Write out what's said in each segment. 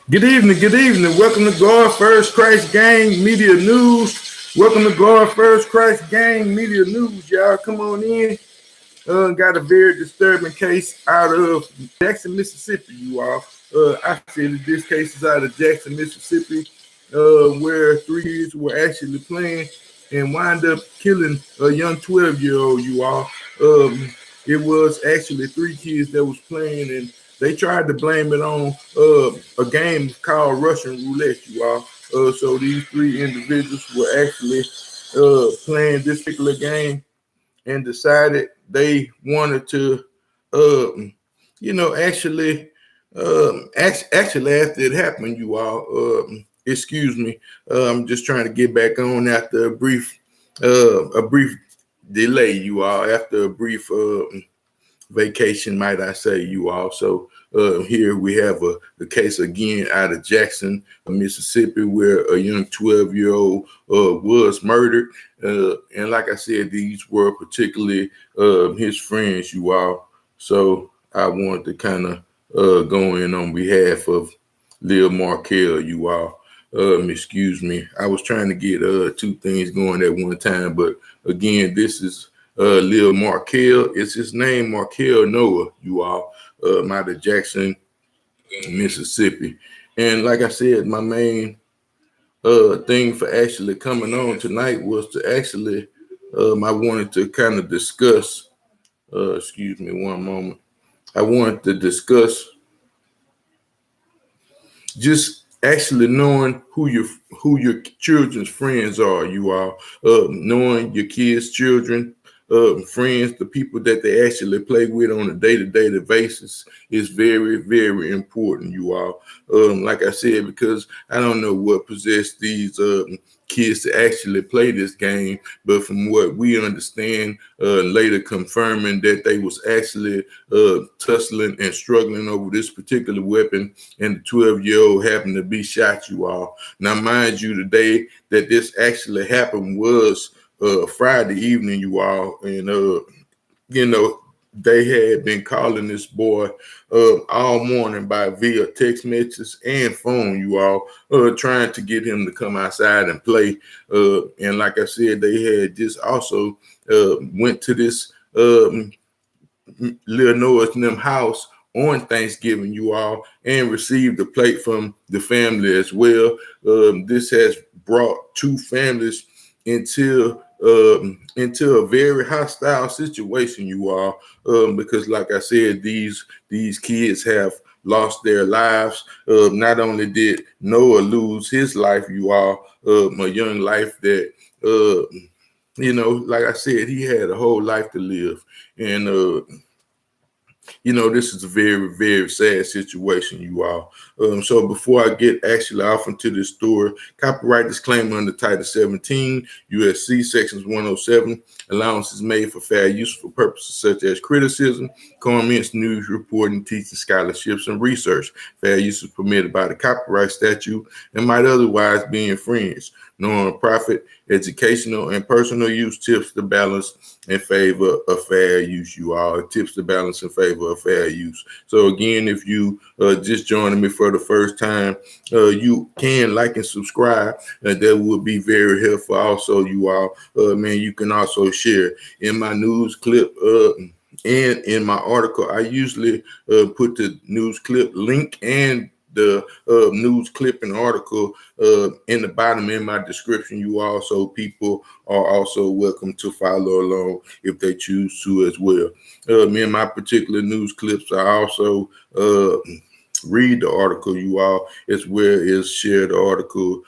Good evening, good evening. Welcome to God First Christ Gang Media News. Welcome to God First Christ Gang Media News, y'all. Come on in. Got a very disturbing case out of Jackson, Mississippi, you all. I said that this case is out of Jackson, Mississippi, where three kids were actually playing and wind up killing a young 12-year-old, you all. It was actually three kids that was playing, and they tried to blame it on a game called Russian Roulette, you all. So these three individuals were actually playing this particular game and decided they wanted to, actually, actually after it happened, you all, excuse me, I'm just trying to get back on after a brief delay, you all, after a brief vacation, might I say, you all. So here we have a case again out of Jackson, Mississippi, where a young 12-year-old was murdered. And like I said, these were particularly his friends, you all. So I wanted to kind of go in on behalf of Lil Markell, you all. Excuse me. I was trying to get two things going at one time, but again, this is Lil Markell. It's his name, Markell Noah, you all, out of Jackson, Mississippi. And like I said, my main thing for actually coming on tonight was to actually, I wanted to kind of discuss, excuse me one moment. I wanted to discuss just actually knowing who your children's friends are, you all, knowing your kids' children, friends, the people that they actually play with on a day-to-day basis is very, very important, you all. Like I said, because I don't know what possessed these kids to actually play this game, but from what we understand, later confirming that they was actually tussling and struggling over this particular weapon, and the 12-year-old happened to be shot, you all. Now, mind you, the day that this actually happened was Friday evening, you all, and they had been calling this boy all morning by via text messages and phone, you all, trying to get him to come outside and play. And like I said, they had just also went to this Lil Noah's in them house on Thanksgiving, you all, and received a plate from the family as well. This has brought two families into a very hostile situation, you all, because like I said, these kids have lost their lives. Not only did Noah lose his life, you all, a young life that like I said, he had a whole life to live. And this is a very, very sad situation, you all. So before I get actually off into this story, copyright disclaimer under Title 17, USC Sections 107, allowances made for fair use for purposes such as criticism, comments, news reporting, teaching, scholarships, and research. Fair use is permitted by the copyright statute and might otherwise be infringed. Non-profit, educational, and personal use tips the balance in favor of fair use, you all. It tips the balance in favor of fair use. So again, if you just joining me for the first time, you can like and subscribe, and that would be very helpful. Also, you all, you can also share. In my news clip and in my article, I usually put the news clip link and the news clip and article in the bottom in my description, you all, so people are also welcome to follow along if they choose to as well. Me and my particular news clips, I also read the article, you all, as well as share the article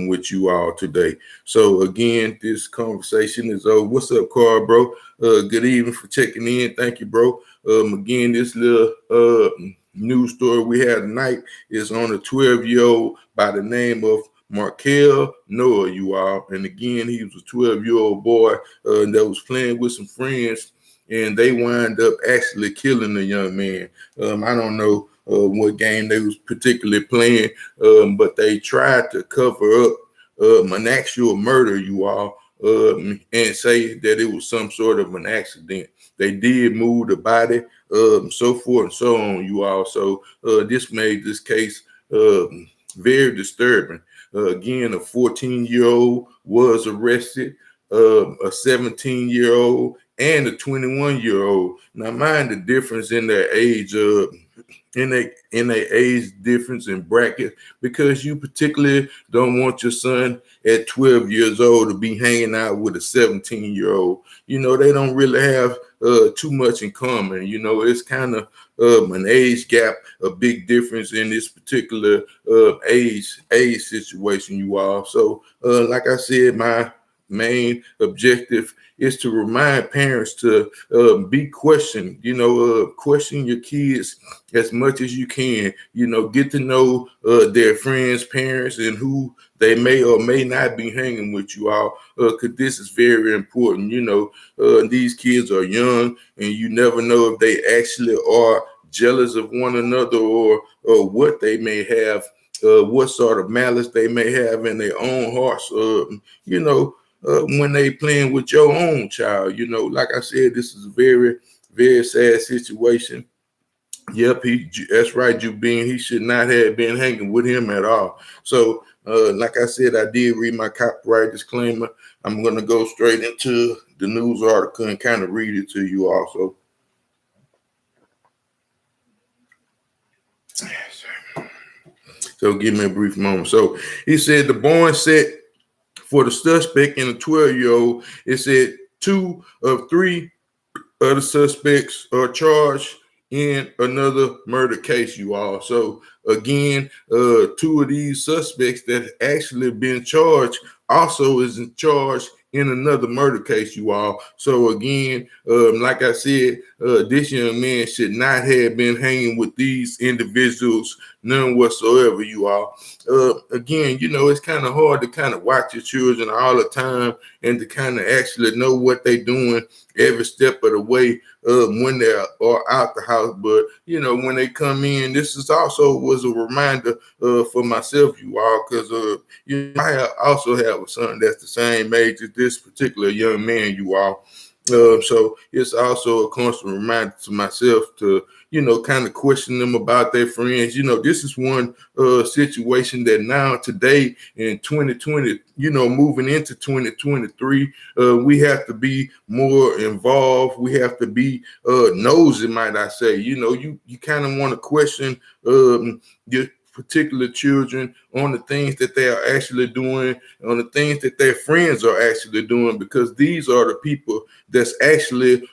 with you all today. So again, this conversation is over. What's up, Carl, bro? Good evening for checking in. Thank you, bro. Again, this little news story we had tonight is on a 12-year-old by the name of Markell Noah, you all. And again, he was a 12-year-old boy that was playing with some friends, and they wind up actually killing the young man. I don't know what game they was particularly playing, but they tried to cover up an actual murder, you all, and say that it was some sort of an accident. They did move the body, so forth and so on, you all. So this made this case very disturbing. Again, a 14-year-old was arrested, a 17-year-old and a 21-year-old. Now, mind the difference in their age, in a age difference in bracket, because you particularly don't want your son at 12 years old to be hanging out with a 17-year-old. They don't really have too much in common. It's kind of an age gap, a big difference in this particular age situation, you all. So like I said, my main objective is to remind parents to be questioned. Question your kids as much as you can. Get to know their friends, parents, and who they may or may not be hanging with, you all, because this is very important. These kids are young, and you never know if they actually are jealous of one another, or what they may have, what sort of malice they may have in their own hearts. When they playing with your own child. Like I said, this is a very, very sad situation. Yep, that's right, Jubin. He should not have been hanging with him at all. So, like I said, I did read my copyright disclaimer. I'm going to go straight into the news article and kind of read it to you also. So give me a brief moment. So he said the bond set for the suspect and a 12-year-old, it said 2 of 3 other suspects are charged in another murder case, you all. So again, 2 of these suspects that actually been charged also is in charge in another murder case, you all. So again, like I said, this young man should not have been hanging with these individuals, none whatsoever, you all. Again, it's kind of hard to kind of watch your children all the time and to kind of actually know what they're doing every step of the way when they are out the house. But when they come in, this is also was a reminder for myself, you all, because I also have a son that's the same age as this particular young man, you all. So it's also a constant reminder to myself to, kind of question them about their friends. This is one situation that now today in 2020, moving into 2023, we have to be more involved. We have to be nosy, might I say. You kind of want to question your particular children on the things that they are actually doing, on the things that their friends are actually doing, because these are the people that's actually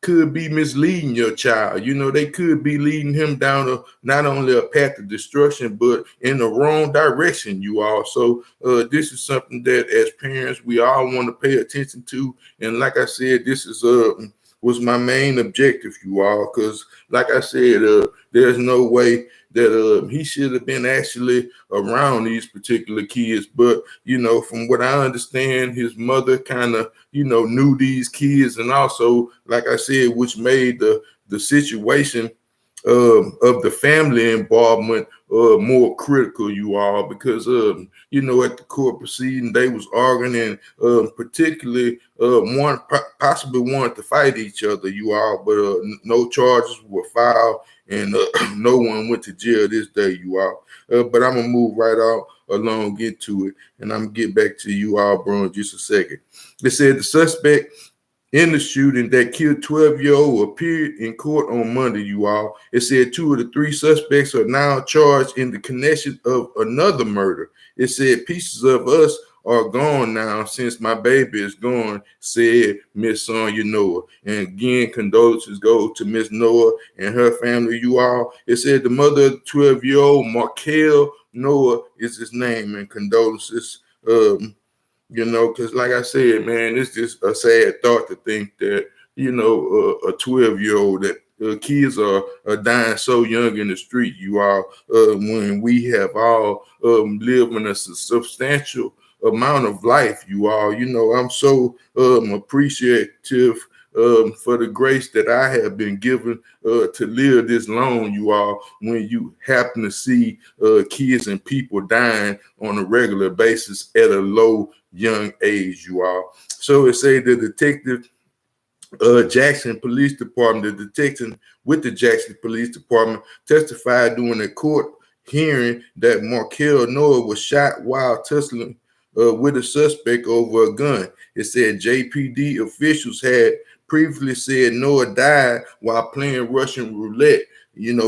could be misleading your child. They could be leading him down not only a path of destruction, but in the wrong direction, you all. So this is something that as parents, we all want to pay attention to. And like I said, this is was my main objective, you all, because like I said, there's no way that he should have been actually around these particular kids. But, from what I understand, his mother kind of, knew these kids. And also, like I said, which made the situation of the family involvement more critical, you all, because at the court proceeding they was arguing, and particularly one possibly wanted to fight each other, you all, but no charges were filed, and no one went to jail this day, you all. But I'm gonna move right out along, get to it, and I'm gonna get back to you all, bro, in just a second. They said the suspect in the shooting that killed 12-year-old appeared in court on Monday, you all. It said 2 of the 3 suspects are now charged in the connection of another murder. It said pieces of us are gone now since my baby is gone, said Miss Sonya Noah. And again, condolences go to Miss Noah and her family, you all. It said the mother of the 12-year-old, Markell Noah is his name, and condolences. Because like I said, man, it's just a sad thought to think that, a 12-year-old, that kids are dying so young in the street, you all, when we have all living a substantial amount of life, you all. I'm so appreciative for the grace that I have been given to live this long, you all, when you happen to see kids and people dying on a regular basis at a low young age, you all. So it say the detective Jackson Police Department, the detective with the Jackson Police Department testified during a court hearing that Markell Noah was shot while tussling with a suspect over a gun. It said JPD officials had previously said Noah died while playing Russian roulette.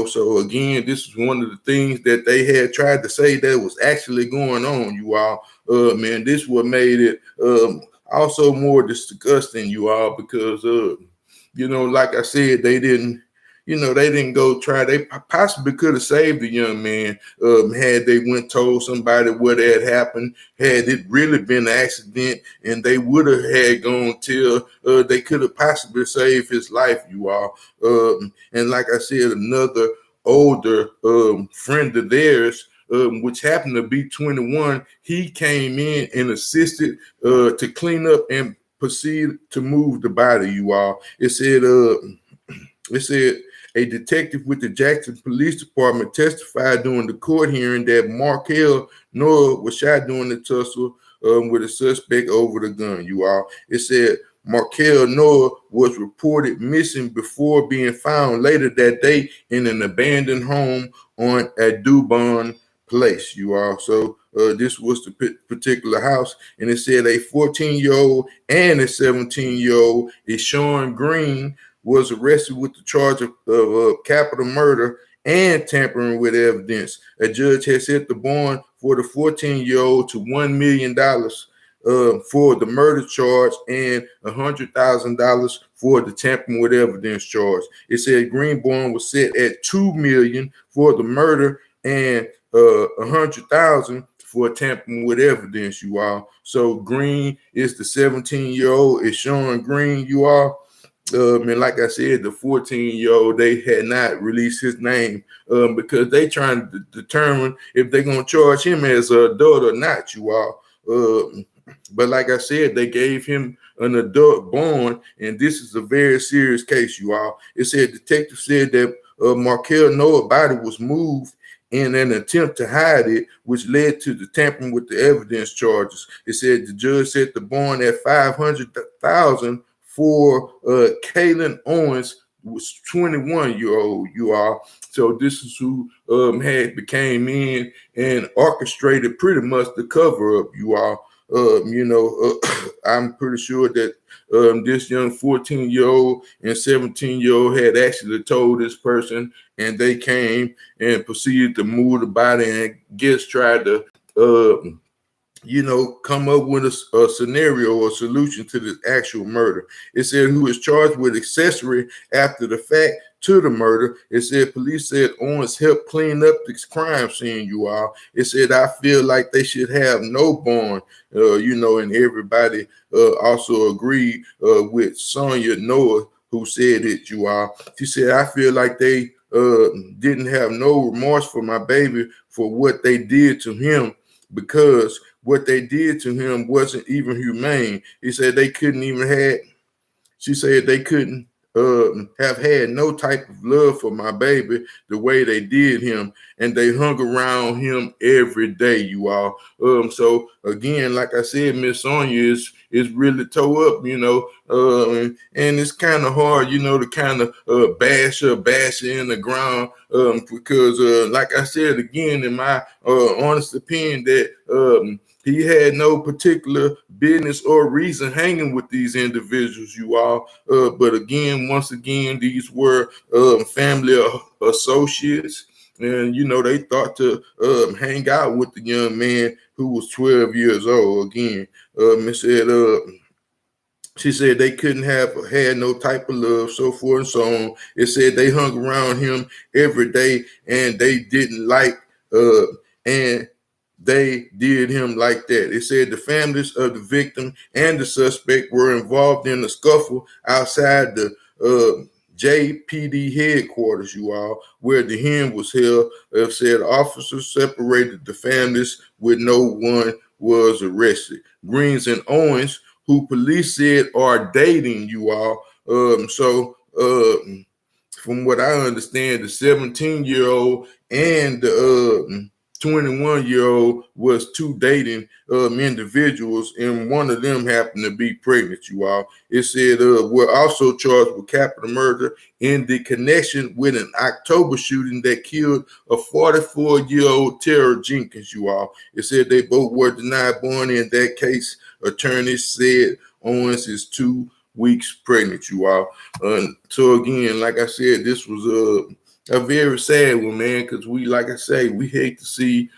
So again, this is one of the things that they had tried to say that was actually going on, you all. Man, this what made it also more disgusting, you all, because like I said, they didn't go try. They possibly could have saved the young man had they went told somebody what had happened. Had it really been an accident, and they would have had gone till they could have possibly saved his life, you all. And like I said, another older friend of theirs, which happened to be 21, he came in and assisted to clean up and proceed to move the body, you all. It said a detective with the Jackson Police Department testified during the court hearing that Markell Noah was shot during the tussle with a suspect over the gun, you all. It said Markell Noah was reported missing before being found later that day in an abandoned home at Dubon Place, you all. So this was the particular house, and it said a 14-year-old and a 17-year-old, Sean Green, was arrested with the charge of capital murder and tampering with evidence. A judge has set the bond for the 14-year-old to $1 million for the murder charge and $100,000 for the tampering with evidence charge. It said Green bond was set at $2 million for the murder and $100,000 for tampering with evidence, you all. So Green is the 17-year-old. It's Sean Green, you all. And like I said, the 14-year-old, they had not released his name because they trying to determine if they're going to charge him as an adult or not, you all. But like I said, they gave him an adult bond, and this is a very serious case, you all. It said detective said that Markell Noah's body was moved in an attempt to hide it, which led to the tampering with the evidence charges. It said the judge set the bond at $500,000 for Kaylin Owens, was 21-year-old, you all. So this is who came in and orchestrated pretty much the cover up, you all. I'm pretty sure that this young 14-year-old and 17-year-old had actually told this person, and they came and proceeded to move the body and tried to come up with a scenario or solution to this actual murder. It said who is charged with accessory after the fact to the murder. It said police said Owens helped clean up this crime scene, you all. It said I feel like they should have no bond, and everybody also agreed with Sonia Noah, who said it, you all. She said, I feel like they didn't have no remorse for my baby for what they did to him, because what they did to him wasn't even humane. He said they couldn't even she said they couldn't have had no type of love for my baby the way they did him, and they hung around him every day, you all. So again, like I said, Miss Sonia is really toe up, and it's kind of hard, to kind of bash her in the ground, because like I said again, in my honest opinion, that he had no particular business or reason hanging with these individuals, you all. But again, once again, these were family associates. And, they thought to hang out with the young man who was 12 years old. Again, she said they couldn't have had no type of love, so forth and so on. It said they hung around him every day, and they didn't like, and they did him like that. It said the families of the victim and the suspect were involved in a scuffle outside the JPD headquarters, you all, where the hearing was held. It said officers separated the families with no one was arrested. Greens and Owens, who police said are dating, you all. From what I understand, the 17-year-old and the 21-year-old was two dating individuals, and one of them happened to be pregnant, you all. It said we're also charged with capital murder in the connection with an October shooting that killed a 44-year-old Tara Jenkins, you all. It said they both were denied born. In that case, attorneys said Owens is 2 weeks pregnant, you all. So again, like I said, this was a very sad one, man, because we, like I say, we hate to see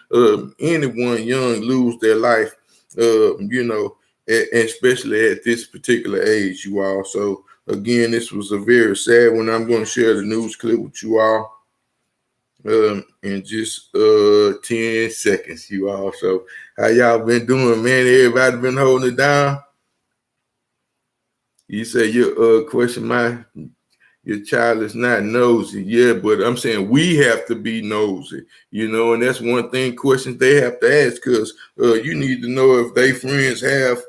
anyone young lose their life, you know, especially at this particular age, you all. So again, this was a very sad one. I'm going to share the news clip with you all in just 10 seconds, you all. So how y'all been doing, man? Everybody been holding it down? You say your question, your child is not nosy. Yeah, but I'm saying we have to be nosy, you know, and that's one thing, questions they have to ask, because you need to know if they friends have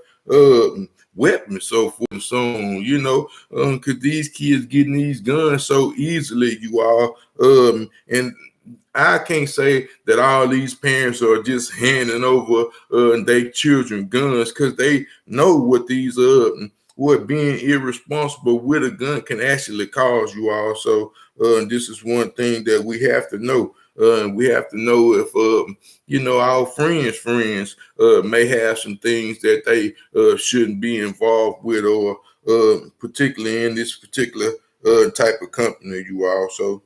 weapons, so forth and so on, you know, because these kids getting these guns so easily, you all, and I can't say that all these parents are just handing over their children guns, because they know what these what being irresponsible with a gun can actually cause, you all. So this is one thing that we have to know. We have to know if you know, our friends may have some things that they shouldn't be involved with, or particularly in this particular type of company, you all. So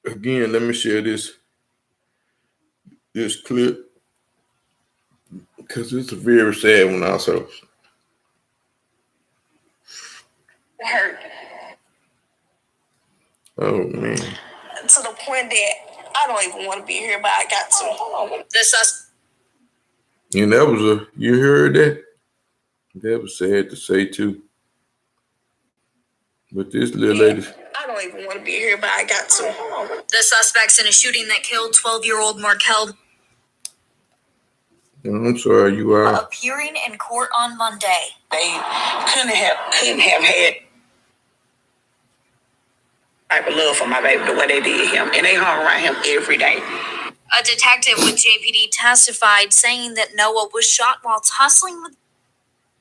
again, let me share this clip, because it's a very sad one also. Hurt. Oh man. To the point that I don't even want to be here, but I got to. And that was you heard that? That was sad to say too. But this little lady, I don't even want to be here, but I got to. The suspects in a shooting that killed 12-year-old Markell. I'm sorry, you are appearing in court on Monday. They couldn't have had type of love for my baby the way they did him, and they hung around him every day. A detective with JPD testified, saying that Noah was shot while tussling with.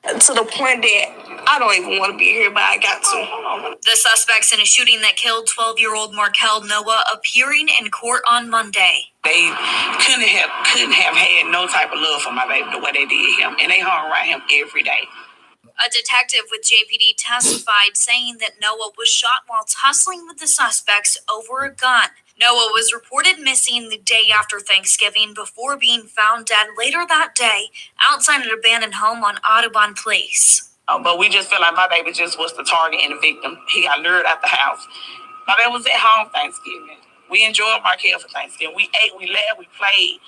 To the point that I don't even want to be here, but I got to. The suspects in a shooting that killed 12-year-old Markell Noah appearing in court on Monday. They couldn't have had no type of love for my baby the way they did him, and they hung around him every day. A detective with JPD testified, saying that Noah was shot while tussling with the suspects over a gun. Noah was reported missing the day after Thanksgiving before being found dead later that day outside an abandoned home on Audubon Place. But we just feel like my baby just was the target and the victim. He got lured out the house. My baby was at home Thanksgiving. We enjoyed Markell for Thanksgiving. We ate, we laughed, we played.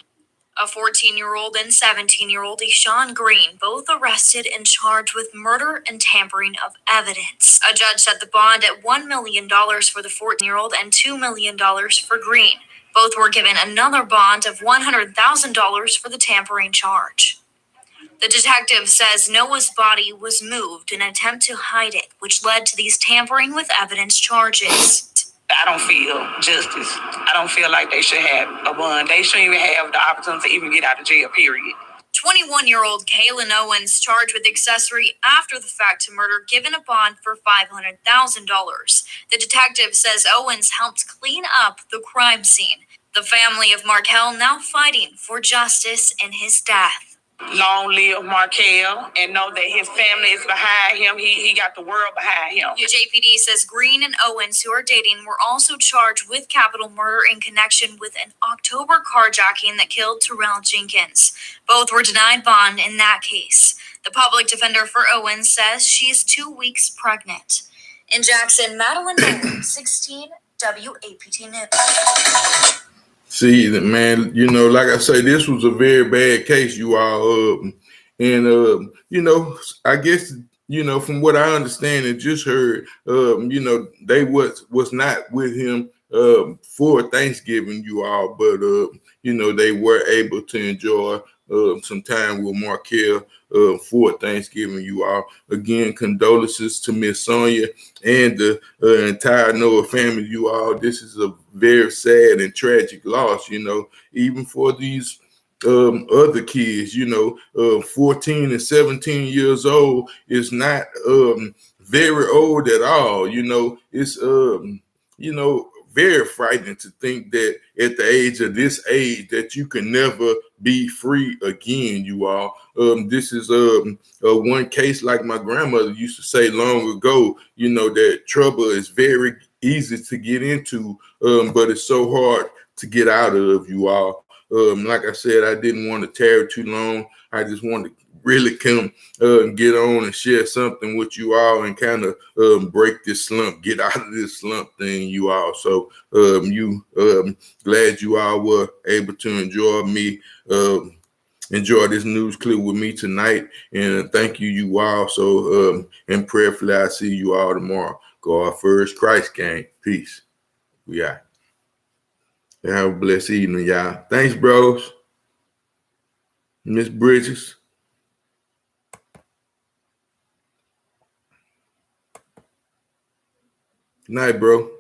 A 14-year-old and 17-year-old Eshawn Green, both arrested and charged with murder and tampering of evidence. A judge set the bond at $1 million for the 14-year-old and $2 million for Green. Both were given another bond of $100,000 for the tampering charge. The detective says Noah's body was moved in an attempt to hide it, which led to these tampering with evidence charges. I don't feel justice. I don't feel like they should have a bond. They shouldn't even have the opportunity to even get out of jail, period. 21-year-old Kaylin Owens, charged with accessory after the fact to murder, given a bond for $500,000. The detective says Owens helped clean up the crime scene. The family of Markell now fighting for justice in his death. Long live Markell, and know that his family is behind him. He got the world behind him. JPD says Green and Owens, who are dating, were also charged with capital murder in connection with an October carjacking that killed Terrell Jenkins. Both were denied bond in that case. The public defender for Owens says she is 2 weeks pregnant. In Jackson, Madeline Nolan, 16 WAPT News. see, man, you know, like I say, this was a very bad case, you all. And you know, I guess, you know, from what I understand and just heard, you know, they was not with him for Thanksgiving, you all, but they were able to enjoy some time with Markell for Thanksgiving, you all. Again, condolences to Miss Sonia and the entire Noah family, you all. This is a very sad and tragic loss, even for these other kids, 14 and 17 years old is not very old at all. It's very frightening to think that at the age of this age that you can never be free again, you all. This is one case, like my grandmother used to say long ago, that trouble is very easy to get into, but it's so hard to get out of, you all. Like I said, I didn't want to tarry too long. I just wanted to really come and get on and share something with you all and kind of break this slump, get out of this slump thing, you all. So glad you all were able to enjoy this news clip with me tonight. And thank you all. So and prayerfully, I see you all tomorrow. God first, Christ gang. Peace. We out. Have a blessed evening, y'all. Thanks, bros. Miss Bridges. Good night, bro.